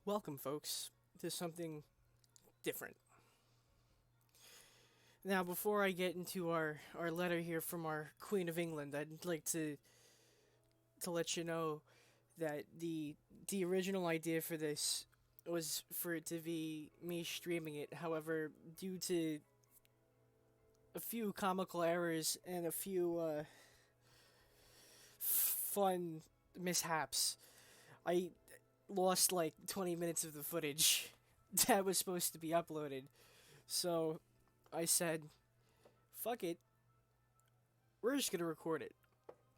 Welcome, folks, to something different. Now, before I get into our letter here from our Queen of England, I'd like to let you know that the original idea for this was for it to be me streaming it. However, due to a few comical errors and a few fun mishaps, I lost like 20 minutes of the footage that was supposed to be uploaded. So I said, fuck it, we're just gonna record it.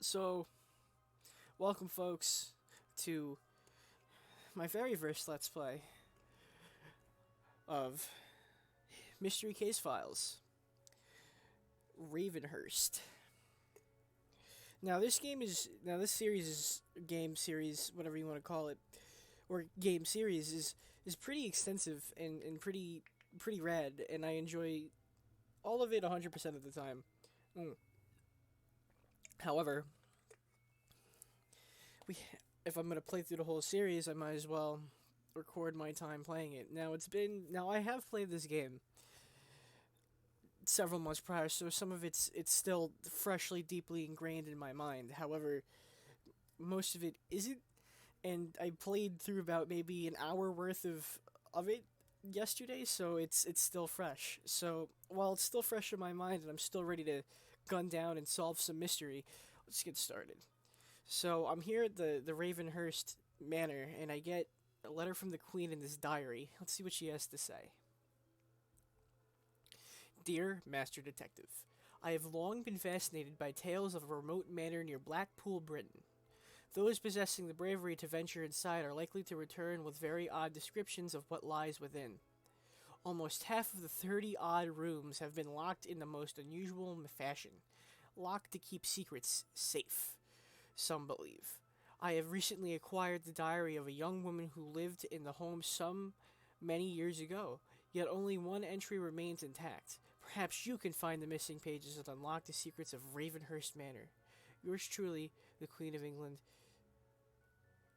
So, welcome, folks, to my very first Let's Play of Mystery Case Files Ravenhearst. Now, this series is game series, whatever you want to call it, or game series is pretty extensive and pretty rad, and I enjoy all of it 100% of the time. However, we if I'm gonna play through the whole series, I might as well record my time playing it. Now I have played this game several months prior, so some of it's still freshly, deeply ingrained in my mind. However, most of it isn't, and I played through about maybe an hour worth of it yesterday, so it's still fresh. So while it's still fresh in my mind and I'm still ready to gun down and solve some mystery, let's get started. So I'm here at the Ravenhearst Manor, and I get a letter from the Queen in this diary. Let's see what she has to say. Dear Master Detective, I have long been fascinated by tales of a remote manor near Blackpool, Britain. Those possessing the bravery to venture inside are likely to return with very odd descriptions of what lies within. Almost half of the 30-odd rooms have been locked in the most unusual fashion, locked to keep secrets safe, some believe. I have recently acquired the diary of a young woman who lived in the home some many years ago, yet only one entry remains intact. Perhaps you can find the missing pages and unlock the secrets of Ravenhearst Manor. Yours truly, the Queen of England.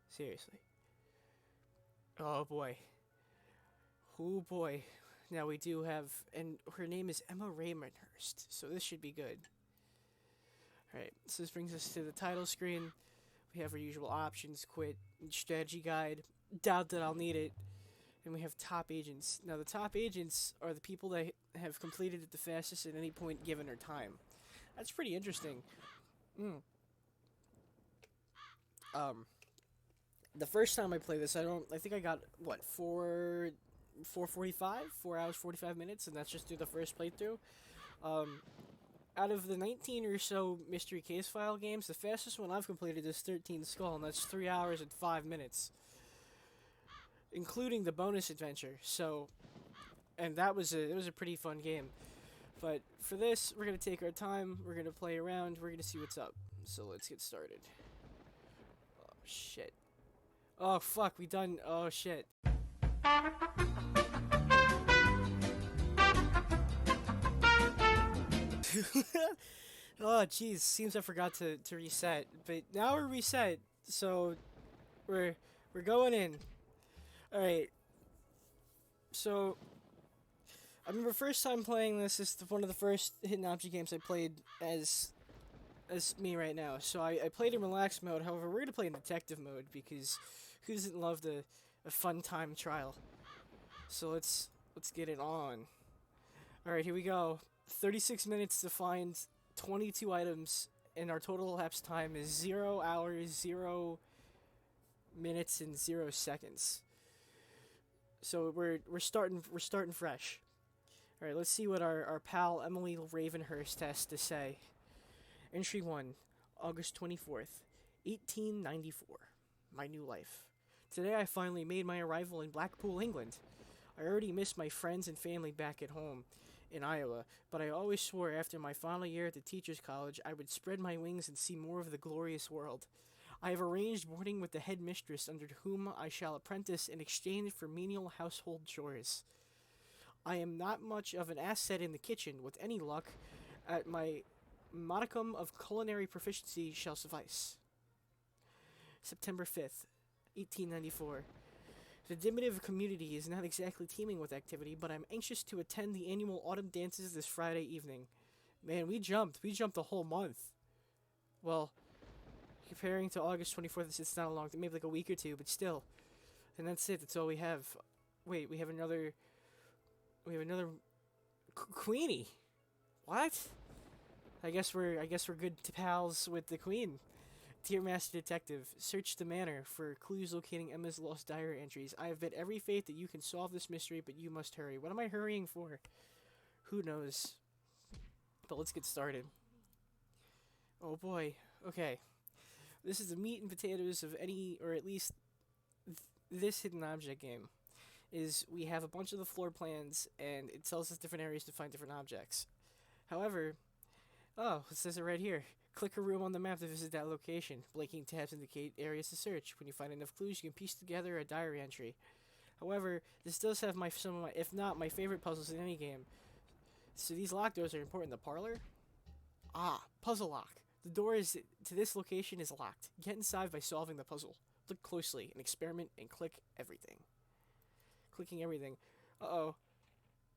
Seriously. Oh boy. Oh boy. Now we do have, and her name is Emma Ravenhurst, so this should be good. Alright, so this brings us to the title screen. We have our usual options, quit, strategy guide. Doubt that I'll need it. And we have top agents. Now the top agents are the people that have completed it the fastest at any point given their time. That's pretty interesting. The first time I played this, I think I got, what, 4:45? 4 hours, 45 minutes, and that's just through the first playthrough. Out of the 19 or so mystery case file games, the fastest one I've completed is 13 Skull, and that's 3 hours and 5 minutes, including the bonus adventure. So, and it was a pretty fun game. But for this, we're gonna take our time. We're gonna play around. We're gonna see what's up. So let's get started. Oh shit. Oh fuck. We done. Oh shit. Oh jeez. Seems I forgot to reset. But now we're reset. So we're going in. All right. So I remember first time playing this is one of the first hidden object games I played as me right now. So I played in relaxed mode. However, we're gonna play in detective mode because who doesn't love a fun time trial? So let's get it on. All right, here we go. 36 minutes to find 22 items, and our total elapsed time is 0 hours, 0 minutes, and 0 seconds. So we're starting fresh. All right, let's see what our pal Emily Ravenhurst has to say. Entry 1, August 24th, 1894. My new life. Today I finally made my arrival in Blackpool, England. I already missed my friends and family back at home in Iowa, but I always swore after my final year at the Teachers College I would spread my wings and see more of the glorious world. I have arranged boarding with the headmistress under whom I shall apprentice in exchange for menial household chores. I am not much of an asset in the kitchen. With any luck, at my modicum of culinary proficiency shall suffice. September 5th, 1894. The diminutive community is not exactly teeming with activity, but I'm anxious to attend the annual autumn dances this Friday evening. Man, we jumped. We jumped a whole month. Well, comparing to August 24th, it's not a long, maybe like a week or two, but still. And that's it. That's all we have. Wait, we have another. We have another. Queenie. What? I guess we're good pals with the Queen. Dear Master Detective, search the manor for clues locating Emma's lost diary entries. I have bet every faith that you can solve this mystery, but you must hurry. What am I hurrying for? Who knows? But let's get started. Oh boy. Okay. This is the meat and potatoes of any, or at least this hidden object game. Is we have a bunch of the floor plans, and it tells us different areas to find different objects. However, oh, it says it right here. Click a room on the map to visit that location. Blinking tabs indicate areas to search. When you find enough clues, you can piece together a diary entry. However, this does have some of my, if not my favorite puzzles in any game. So these lock doors are important. The parlor? Ah, puzzle lock. The door is to this location is locked. Get inside by solving the puzzle. Look closely and experiment and click everything. Clicking everything. Uh-oh.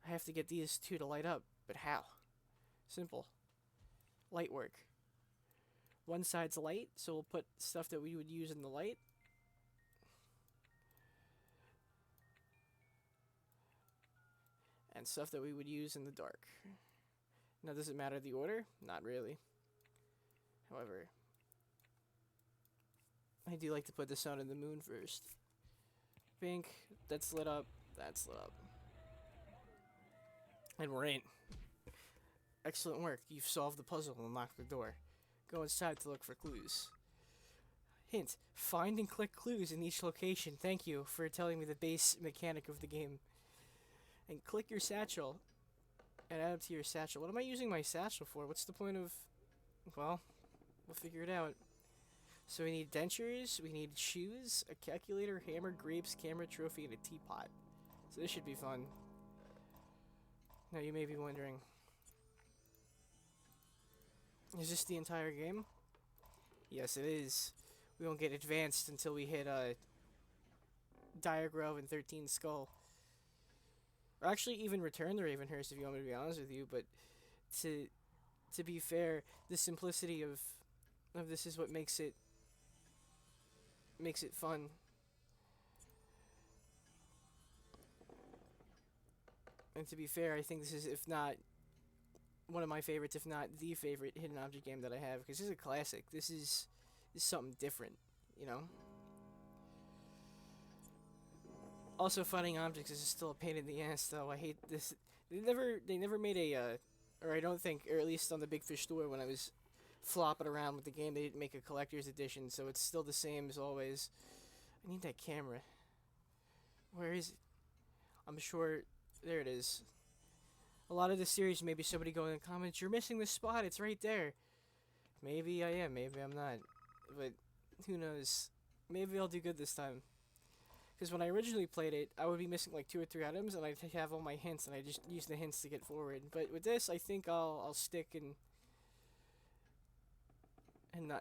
I have to get these two to light up. But how? Simple. Light work. One side's light, so we'll put stuff that we would use in the light. And stuff that we would use in the dark. Now, does it matter the order? Not really. However, I do like to put the sun and the moon first. Pink, that's lit up, that's lit up. And we're in. Excellent work. You've solved the puzzle and unlocked the door. Go inside to look for clues. Hint, find and click clues in each location. Thank you for telling me the base mechanic of the game. And click your satchel and add it to your satchel. What am I using my satchel for? What's the point of... Well, we'll figure it out. So we need dentures, we need shoes, a calculator, hammer, grapes, camera, trophy, and a teapot. So this should be fun. Now you may be wondering, is this the entire game? Yes, it is. We won't get advanced until we hit Dire Grove and 13 Skull. Or actually even Return to Ravenhearst if you want me to be honest with you, but to be fair, the simplicity of this is what makes it fun. And to be fair, I think this is, if not one of my favorites, if not the favorite hidden object game that I have, because this is a classic. This is something different, you know? Also, finding objects is still a pain in the ass, though. I hate this. They never made a, or I don't think, or at least on the Big Fish store when I was flopping around with the game, they didn't make a collector's edition, so it's still the same as always. I need that camera. Where is it? I'm sure, there it is. A lot of the series, maybe somebody going in the comments, you're missing the spot, it's right there. Maybe I am, maybe I'm not. But, who knows. Maybe I'll do good this time. Because when I originally played it, I would be missing like 2 or 3 items, and I'd have all my hints, and I just use the hints to get forward. But with this, I think I'll stick and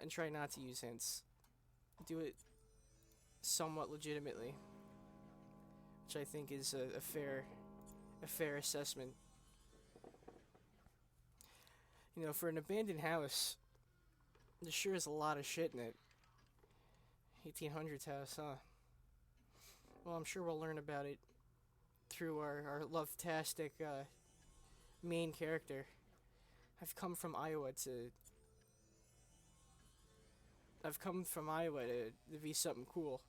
try not to use hints. Do it somewhat legitimately, which I think is a fair assessment. You know, for an abandoned house, there sure is a lot of shit in it. 1800s house, huh? Well, I'm sure we'll learn about it through our love-tastic main character. I've come from Iowa to be something cool.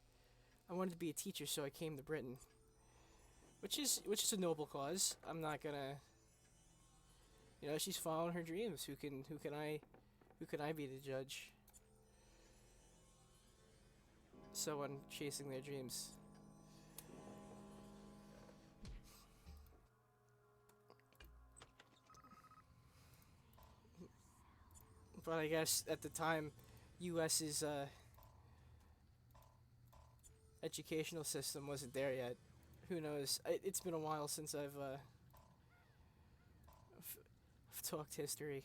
I wanted to be a teacher, so I came to Britain. Which is a noble cause. I'm not gonna, you know, she's following her dreams. Who can I be the judge? Someone chasing their dreams. But I guess at the time, U.S.'s educational system wasn't there yet. Who knows? It's been a while since I've talked history.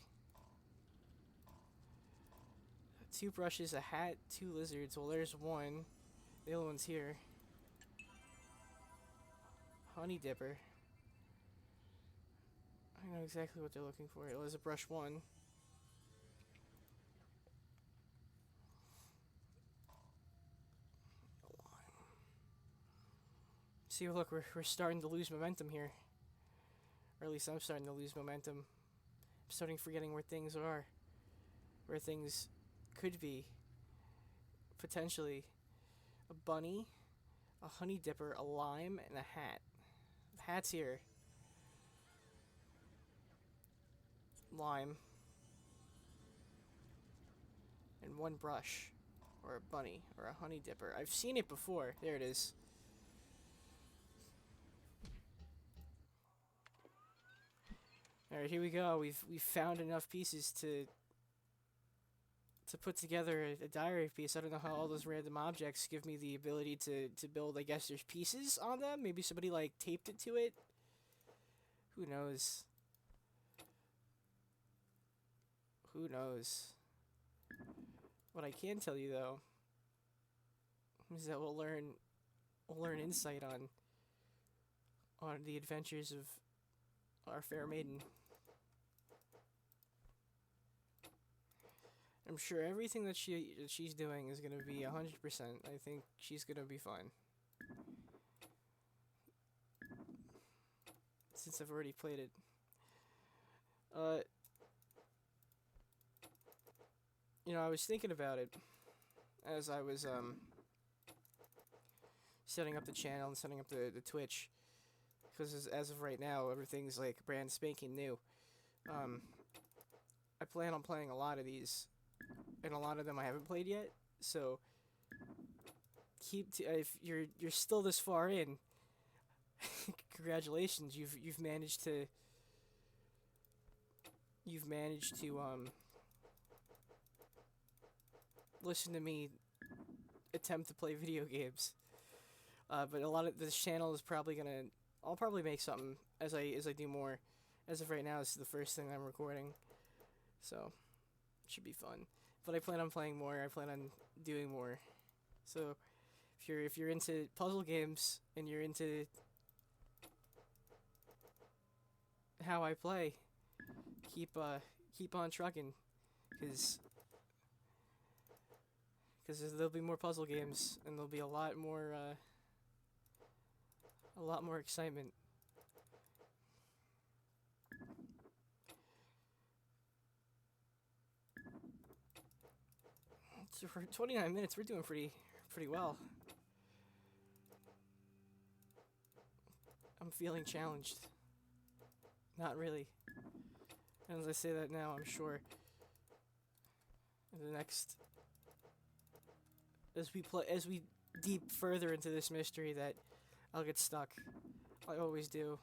2 brushes, a hat, 2 lizards. Well, there's one. The other one's here. honey dipper. I know exactly what they're looking for. It was a brush one. See, look, we're starting to lose momentum here. Or at least I'm starting to lose momentum. I'm starting forgetting where things are. Where things could be. Potentially. A bunny, a honey dipper, a lime, and a hat. The hat's here. Lime. And one brush. Or a bunny. Or a honey dipper. I've seen it before. There it is. Alright, here we go. We've found enough pieces to put together a diary piece. I don't know how all those random objects give me the ability to build. I guess there's pieces on them. Maybe somebody like taped it to it. Who knows? Who knows? What I can tell you though is that we'll learn insight on the adventures of our fair maiden. I'm sure everything that she's doing is gonna be 100%. I think she's gonna be fine. Since I've already played it. Uh, I was thinking about it as I was setting up the channel and setting up the Twitch, because as of right now everything's like brand spanking new. I plan on playing a lot of these, and a lot of them I haven't played yet. So if you're still this far in, congratulations, you've managed to listen to me attempt to play video games. But a lot of this channel is probably gonna. I'll probably make something as I do more. As of right now, this is the first thing I'm recording, so it should be fun. But I plan on playing more. I plan on doing more. So if you're into puzzle games and you're into how I play, keep on trucking, because there'll be more puzzle games and there'll be a lot more excitement. So for 29 minutes, we're doing pretty well. I'm feeling challenged. Not really. And as I say that now, I'm sure in the next, as we deep further into this mystery, that I'll get stuck. I always do.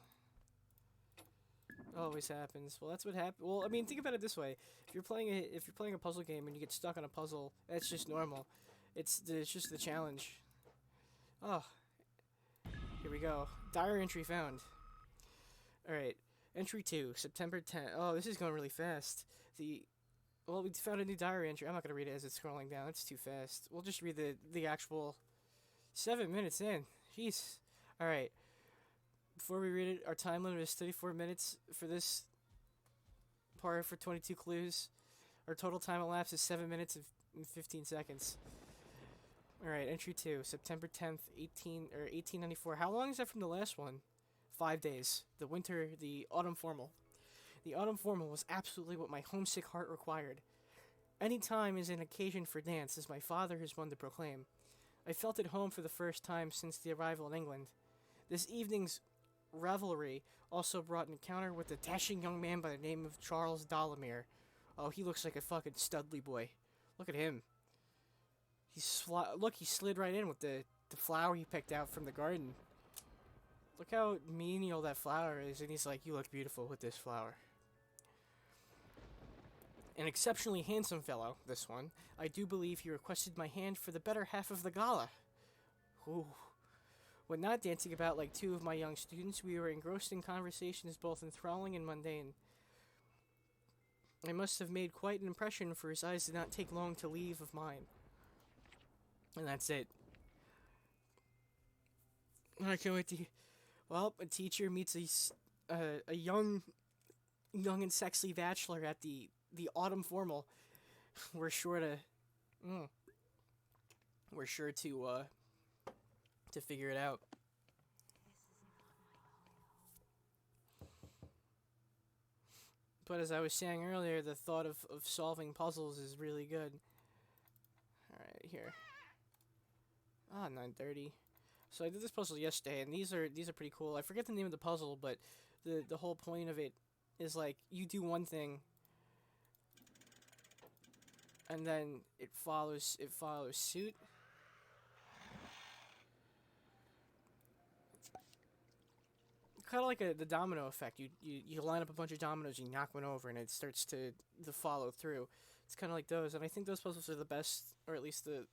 It always happens. Well, that's what happened. Well, I mean, think about it this way: if you're playing a puzzle game and you get stuck on a puzzle, that's just normal. It's just the challenge. Oh, here we go. Diary entry found. All right, entry 2, September 10th. Oh, this is going really fast. We found a new diary entry. I'm not gonna read it as it's scrolling down. It's too fast. We'll just read the actual 7 minutes in. Jeez. All right. Before we read it, our time limit is 34 minutes for this part for 22 clues. Our total time elapsed is 7 minutes and 15 seconds. Alright, entry 2, September 10th, 1894. How long is that from the last one? 5 days. The autumn formal. The autumn formal was absolutely what my homesick heart required. Any time is an occasion for dance, as my father is one to proclaim. I felt at home for the first time since the arrival in England. This evening's revelry also brought an encounter with a dashing young man by the name of Charles Dolomere. Oh, he looks like a fucking studly boy. Look at him. He slid right in with the flower he picked out from the garden. Look how menial that flower is, and he's like, "You look beautiful with this flower." An exceptionally handsome fellow, this one. I do believe he requested my hand for the better half of the gala. Ooh. When not dancing about like two of my young students, we were engrossed in conversations both enthralling and mundane. I must have made quite an impression, for his eyes did not take long to leave of mine. And that's it. I can't wait to Well, a teacher meets a young and sexy bachelor at the autumn formal. We're sure to mm, we're sure to figure it out. But as I was saying earlier, the thought of solving puzzles is really good. All right, here. 9:30. So I did this puzzle yesterday, and these are pretty cool. I forget the name of the puzzle, but the whole point of it is like you do one thing, and then it follows suit. Kind of like the domino effect. You line up a bunch of dominoes, you knock one over, and it starts to follow through. It's kind of like those, and I think those puzzles are the best, or at least the.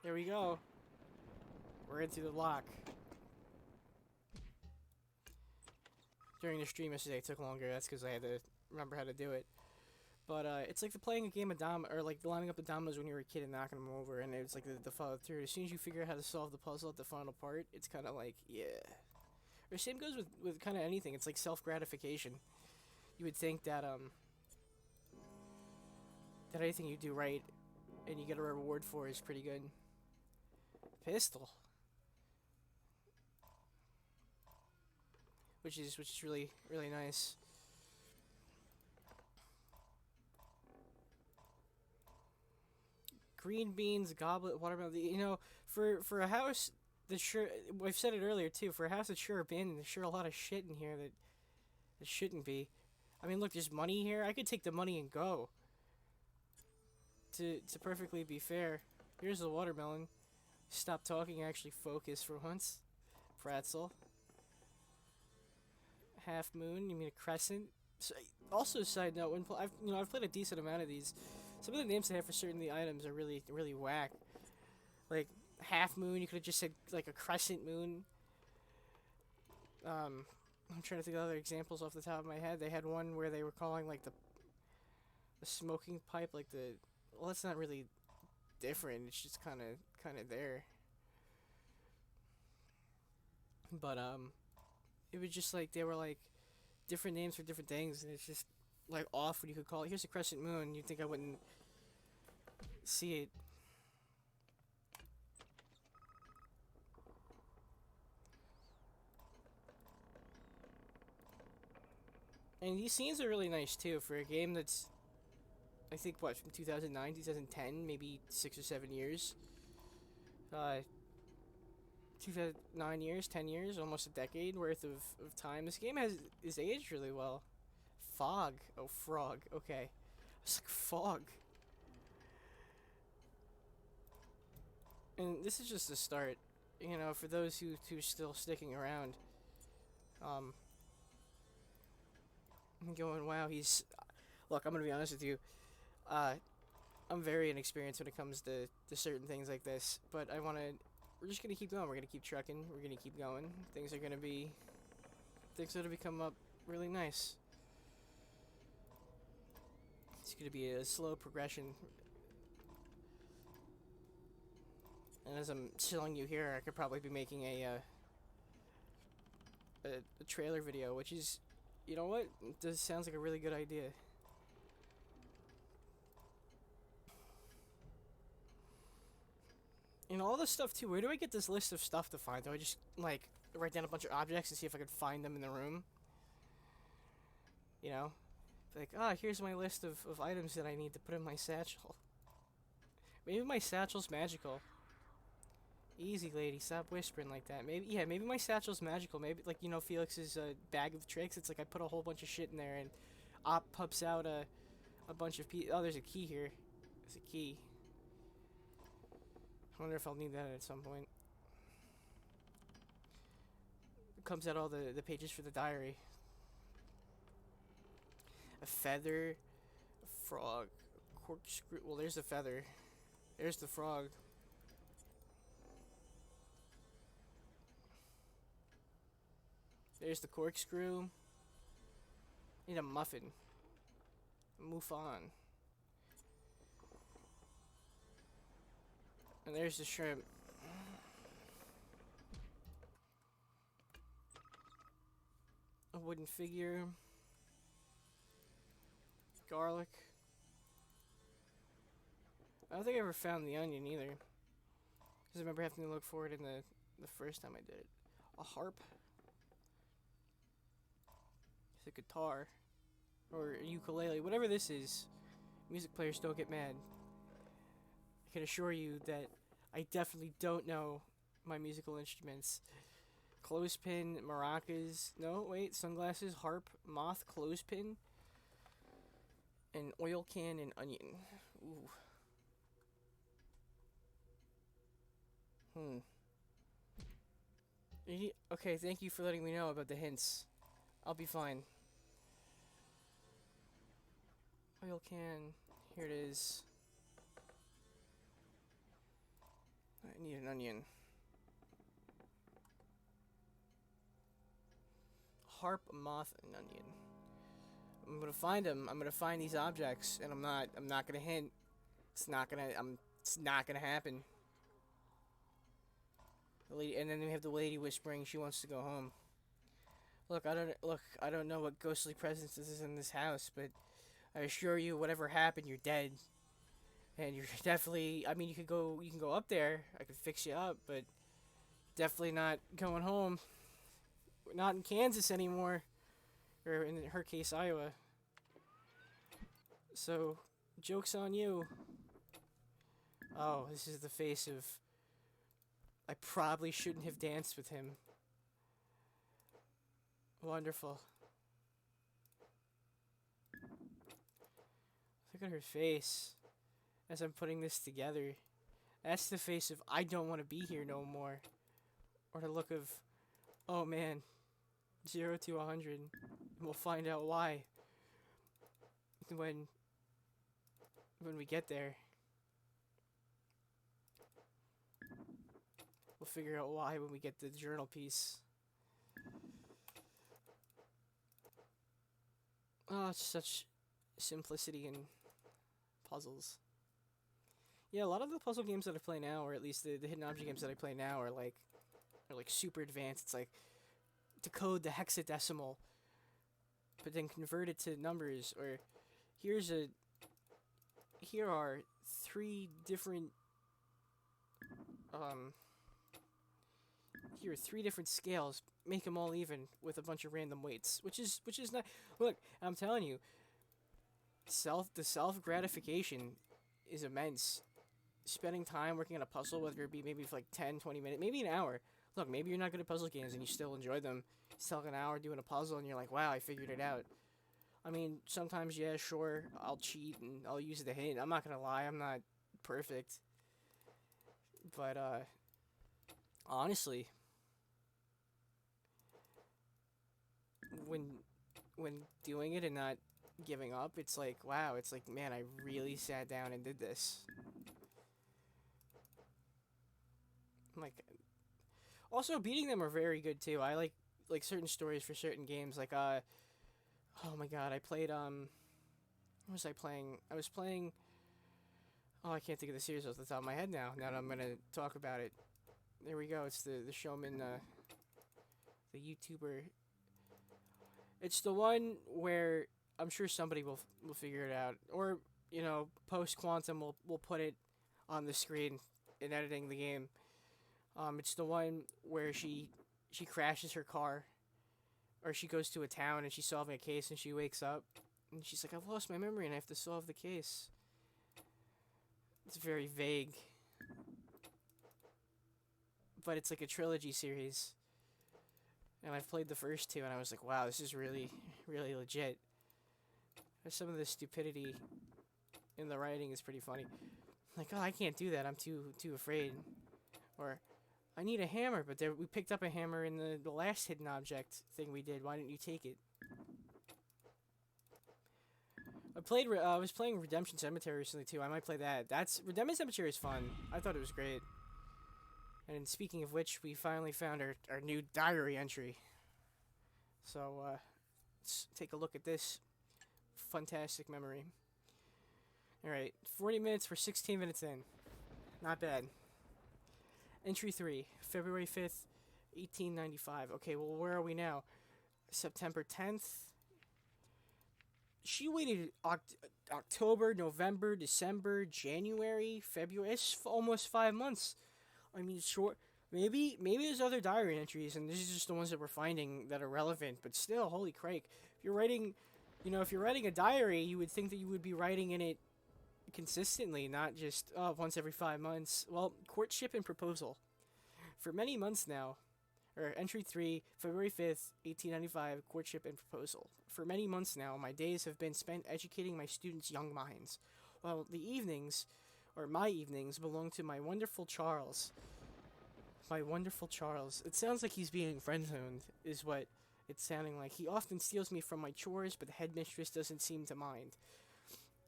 There we go. We're into the lock. During the stream yesterday, it took longer. That's because I had to remember how to do it. But it's like the playing a game of or like lining up the dominoes when you were a kid and knocking them over, and it's like the follow through. As soon as you figure out how to solve the puzzle at the final part, it's kind of like yeah. Or same goes with kind of anything. It's like self gratification. You would think that anything you do right and you get a reward for is pretty good. Pistol, which is really nice. Green beans, goblet, watermelon. For a house that sure I've said it earlier too. For a house that's sure abandoned, there's sure a lot of shit in here that shouldn't be. I mean, look, there's money here. I could take the money and go. To perfectly be fair, here's the watermelon. Stop talking. Actually, focus for once. Pretzel. Half moon. You mean a crescent? So, also, side note, I've played a decent amount of these. Some of the names they have for certain of the items are really whack. Like half moon, you could have just said like a crescent moon. I'm trying to think of other examples off the top of my head. They had one where they were calling like the smoking pipe like the well, that's not really different. It's just kind of there. But it was just like they were like different names for different things, and it's just like off when you could call it. Here's a crescent moon. You'd think I wouldn't see it. And these scenes are really nice too for a game that's I think what from 2009, 2010, maybe 6 or 7 years. 2009 years, 10 years, almost a decade worth of time. This game has is aged really well. Fog, oh frog, okay. It's like fog, and this is just the start. For those who's still sticking around, um, I'm going wow. Look. I'm gonna be honest with you. Uh, I'm very inexperienced when it comes to certain things like this, but we're just gonna keep going. We're gonna keep trucking. We're gonna keep going. Things are gonna become up really nice. It's gonna be a slow progression. And as I'm telling you here, I could probably be making a trailer video, which is, you know what? This sounds like a really good idea. All this stuff too. Where do I get this list of stuff to find? Do I just like write down a bunch of objects and see if I can find them in the room? You know, like here's my list of items that I need to put in my satchel. Maybe my satchel's magical. Easy, lady. Stop whispering like that. Maybe my satchel's magical. Maybe like Felix's bag of tricks. It's like I put a whole bunch of shit in there and pops out a bunch of oh, there's a key here. There's a key. I wonder if I'll need that at some point. It comes out all the pages for the diary. A feather, a frog, a corkscrew. Well, there's the feather. There's the frog. There's the corkscrew. Need a muffin. Move on. And there's the shrimp. A wooden figure. Garlic. I don't think I ever found the onion either. Because I remember having to look for it in the first time I did it. A harp. It's a guitar. Or a ukulele. Whatever this is. Music players don't get mad. I can assure you that I definitely don't know my musical instruments. Clothespin, maracas. No, wait. Sunglasses, harp, moth, clothespin. An oil can and onion. Ooh. Hmm. Okay, thank you for letting me know about the hints. I'll be fine. Oil can. Here it is. I need an onion. Harp, moth, and onion. I'm gonna find them. I'm gonna find these objects, and I'm not gonna hint. It's not gonna happen. The lady, and then we have the lady whispering she wants to go home. Look. I don't know what ghostly presence this is in this house, but I assure you, whatever happened, you're dead. And you're definitely. I mean, you can go up there. I could fix you up, but definitely not going home. We're not in Kansas anymore, or in her case, Iowa. So, joke's on you. Oh, this is the face of. I probably shouldn't have danced with him. Wonderful. Look at her face as I'm putting this together. That's the face of I don't want to be here no more. Or the look of, oh man, 0 to 100. We'll find out why when we get there. We'll figure out why when we get the journal piece. Oh, it's such simplicity in puzzles. Yeah, a lot of the puzzle games that I play now, or at least the hidden object games that I play now, are like super advanced. It's like decode the hexadecimal, but then convert it to numbers. Or here's a here are three different um here are three different scales. Make them all even with a bunch of random weights, which is not. Look, I'm telling you, the self gratification is immense. Spending time working on a puzzle, whether it be maybe for like 10, 20 minutes, maybe an hour. Look, maybe you're not good at puzzle games and you still enjoy them. You still have an hour doing a puzzle and you're like, wow, I figured it out. I mean, sometimes, yeah, sure, I'll cheat and I'll use the hint. I'm not gonna lie, I'm not perfect. But, honestly, when doing it and not giving up, it's like, wow, it's like, man, I really sat down and did this. Like, also beating them are very good too. I like certain stories for certain games. Like, oh my god, I played what was I playing? I was playing. Oh, I can't think of the series off the top of my head now. Now that I'm gonna talk about it. There we go. It's the showman, the YouTuber. It's the one where I'm sure somebody will figure it out, or post quantum will put it on the screen in editing the game. It's the one where she crashes her car, or she goes to a town and she's solving a case and she wakes up and she's like, I've lost my memory and I have to solve the case. It's very vague, but it's like a trilogy series. And I've played the first two and I was like, wow, this is really, really legit. Some of the stupidity in the writing is pretty funny. Like, oh, I can't do that. I'm too afraid. Or, I need a hammer, but we picked up a hammer in the last hidden object thing we did. Why didn't you take it? I was playing Redemption Cemetery recently too. I might play that. Redemption Cemetery is fun. I thought it was great. And speaking of which, we finally found our new diary entry. So, let's take a look at this fantastic memory. Alright, 40 minutes, we're 16 minutes in. Not bad. Entry 3, February 5th, 1895. Okay, well, where are we now? September 10th. She waited October, November, December, January, February. It's almost 5 months. I mean, short. Maybe there's other diary entries, and this is just the ones that we're finding that are relevant. But still, holy crake! If you're writing, if you're writing a diary, you would think that you would be writing in it consistently, not just once every 5 months. Well, courtship and proposal. For many months now, or entry 3, February 5th, 1895, courtship and proposal. For many months now, my days have been spent educating my students' young minds, while the evenings, or my evenings, belong to my wonderful Charles. My wonderful Charles. It sounds like he's being friend-zoned, is what it's sounding like. He often steals me from my chores, but the headmistress doesn't seem to mind.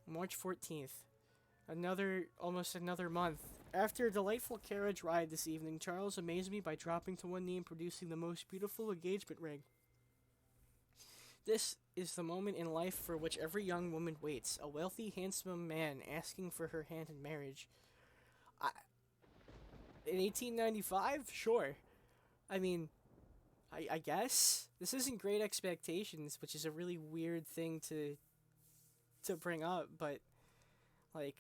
March 14th. Almost another month. After a delightful carriage ride this evening, Charles amazed me by dropping to one knee and producing the most beautiful engagement ring. This is the moment in life for which every young woman waits. A wealthy, handsome man asking for her hand in marriage. In 1895? Sure. I mean, I guess. This isn't Great Expectations, which is a really weird thing to bring up, but, like,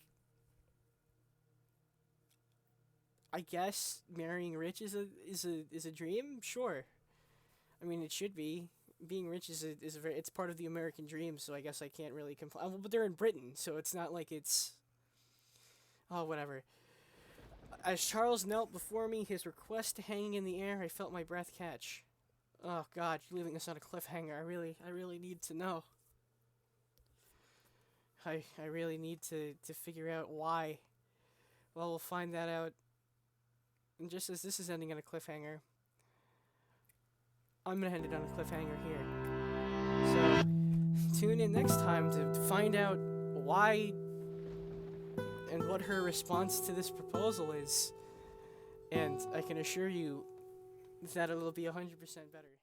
I guess marrying rich is a dream. Sure, I mean it should be. Being rich is a very it's part of the American dream. So I guess I can't really complain. But they're in Britain, so it's not like it's whatever. As Charles knelt before me, his request hanging in the air, I felt my breath catch. Oh God, you're leaving us on a cliffhanger. I really need to know. I really need to figure out why. Well, we'll find that out. And just as this is ending on a cliffhanger, I'm gonna end it on a cliffhanger here. So, tune in next time to find out why and what her response to this proposal is. And I can assure you that it'll be 100% better.